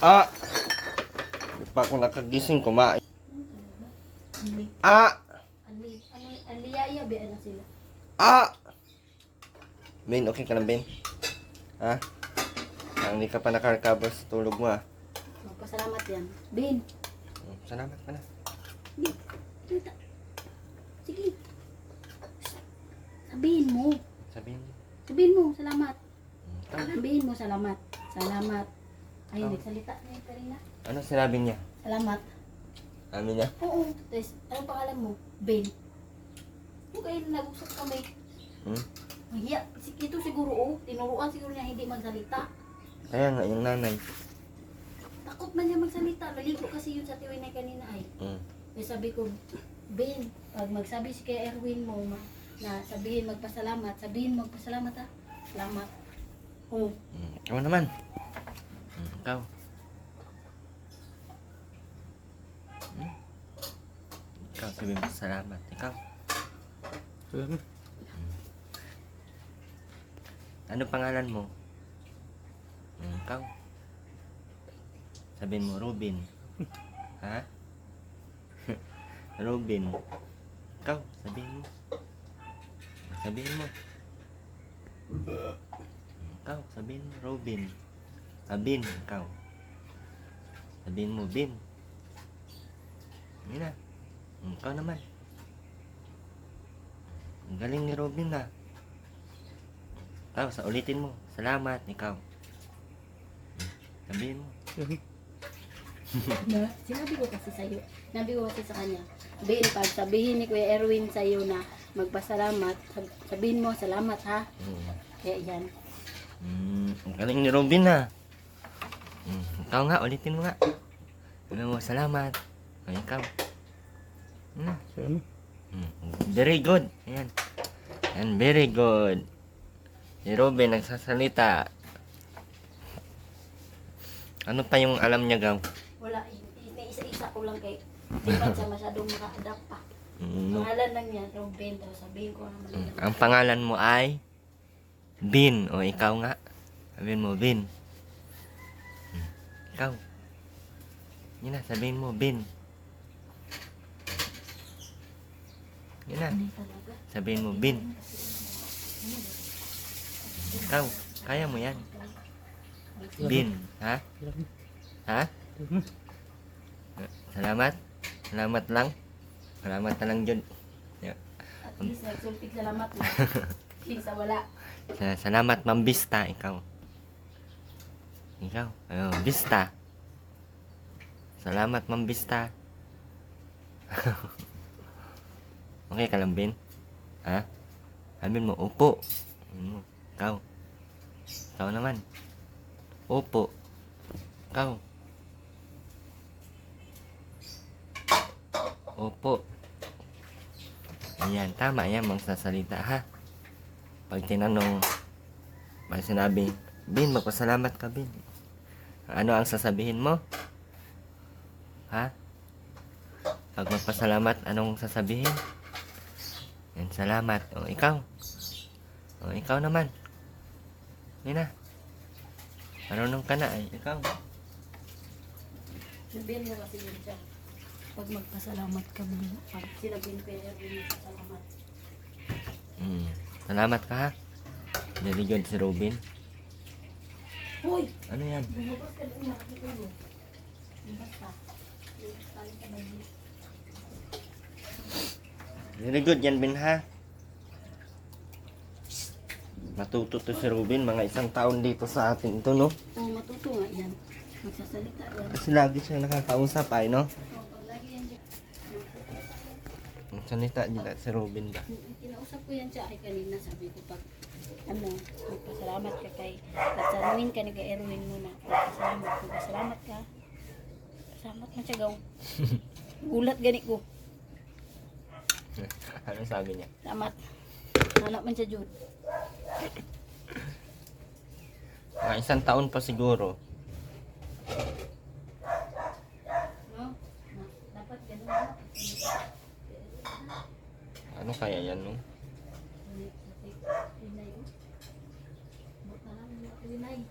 Ah! Di pa ako nakagising, kumain. Ah! Ang liyaya, biya na sila. Ah! Ben, okay ka lang, Ben? Ha? Hindi ka pa naka-recover sa tulog mo, ha? Magpasalamat yan. Bin, Salamat pa na. di, kita. Sige. Sabihin mo. Sabihin mo. Sabihin mo, salamat. Ah, Sabihin mo, salamat. Salamat. Ay, Oh. nagsalita na yung Karina. ano sinabi niya? Salamat. Amin niya? Oo. Tapos, anong pangalan mo? Ben. Kung kayo nag-usap kami, Hmm? mahiya. Ito siguro, tinuruan siguro niya hindi magsalita. Kaya nga, yung nanay. Takot man niya magsalita. Naligo kasi yun sa tiwinay kanina ay. Kaya sabi ko, Ben, pag magsabi si kay Erwin mo na sabihin magpasalamat ha. Salamat. Oo. Ikaw naman. Ikaw. Ikaw, sabihin mo salamat. Ikaw. Ano pangalan mo? Ikaw. Sabihin mo, Robin. Ha? Robin. Ikaw, sabihin mo. Sabihin mo. Ikaw, sabihin mo, Robin. Bin, ikaw. Sabihin mo, Bin. Yun na. Ikaw naman. Ang galing ni Robin na. Ikaw, ulitin mo. Salamat, ikaw. Sabihin mo. Sinabi ko kasi sa'yo. Sinabi ko kasi sa kanya. Ben, pag sabihin ni Kuya Erwin sa'yo na magpasalamat, sabihin mo salamat ha. Kaya yan. Ang galing ni Robin na. Ikaw nga, ulitin mo nga. Ano mo, salamat. Ay, ikaw. Very good. Ayan. Ayan, very good. Si Robin nagsasalita. Ano pa yung alam niya, Gaw? Wala, isa-isa ko lang kay di pa siya masyadong maka-adapt pa. Pangalan lang niya, Robin, tapos sabihin ko naman. Ang pangalan mo ay Bin. O, ikaw nga. Sabihin mo, Bin. Ikaw. Yun na, sabihin mo, Bin. Yun na. Sabihin mo, Bin. Ikaw, kaya mo yan. Bin, ha? Ha? Salamat. Salamat lang. Salamat na lang, Jun. At least nagsulpig salamat na. Sa wala. Salamat, Ma'am Bista, ikaw. Ikaw, Bista. Salamat, Ma'am Bista. Okay ka lang, Ben? Ha? Sabihin mo, upo. Ikaw. Ikaw naman. Upo. Ikaw. Upo. Ayan, tama yan, magsasalita, ha? Pag tinanong, pag sinabi, Bin, magpasalamat ka, Bin. Ano ang sasabihin mo? Ha? Pag magpasalamat, anong sasabihin? Yan, salamat. O, ikaw. O, ikaw naman. Yun na. Marunong ka na, ay, ikaw. Sabihin mo kasi yun siya. Pag magpasalamat ka mo, pag sinabihin ko yung Erwin, salamat. Salamat ka, ha? Very good si Robin. Hoy! Ano yan? Bumabas ka doon, nakakita mo. Bumabas ka. Bumabas ka na. Very good yan, Bin, ha? Matuto to si Robin, mga 1 taon dito sa atin ito, no? Oo, matuto nga yan. Magsasalita yan. Kasi lagi siya nakakausap, ay, no? Oo, pag lagi yan dyan. Salita nila si Robin ba? Kinausap ko yan siya ay kanina. Sabi ko pag magpasalamat ka kay Tatsanuin ka ni kay Erwin mo na magpasalamat ka. Salamat man siya gaw. Gulat gani ko. Ano sabi niya? Salamat. Salamat man siya Jud. Mga 1 taon pa siguro. No? Dapat ganun na. Ano kaya yan, no? Linay. Linay.